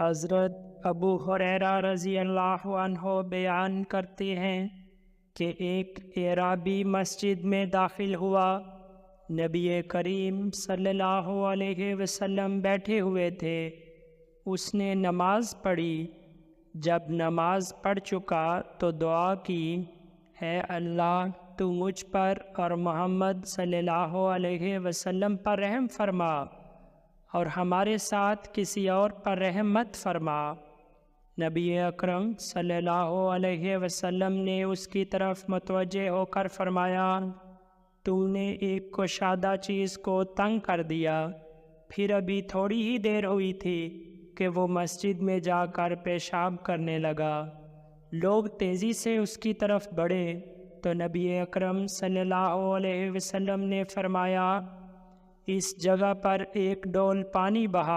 حضرت ابو ہریرہ رضی اللہ عنہ بیان کرتے ہیں کہ ایک اعرابی مسجد میں داخل ہوا۔ نبی کریم صلی اللہ علیہ وسلم بیٹھے ہوئے تھے۔ اس نے نماز پڑھی۔ جب نماز پڑھ چکا تو دعا کی، اے اللہ تو مجھ پر اور محمد صلی اللہ علیہ وسلم پر رحم فرما اور ہمارے ساتھ کسی اور پر رحم مت فرما۔ نبی اکرم صلی اللہ علیہ وسلم نے اس کی طرف متوجہ ہو کر فرمایا، تم نے ایک کشادہ چیز کو تنگ کر دیا۔ پھر ابھی تھوڑی ہی دیر ہوئی تھی کہ وہ مسجد میں جا کر پیشاب کرنے لگا۔ لوگ تیزی سے اس کی طرف بڑھے تو نبی اکرم صلی اللہ علیہ وسلم نے فرمایا، اس جگہ پر ایک ڈول پانی بہا۔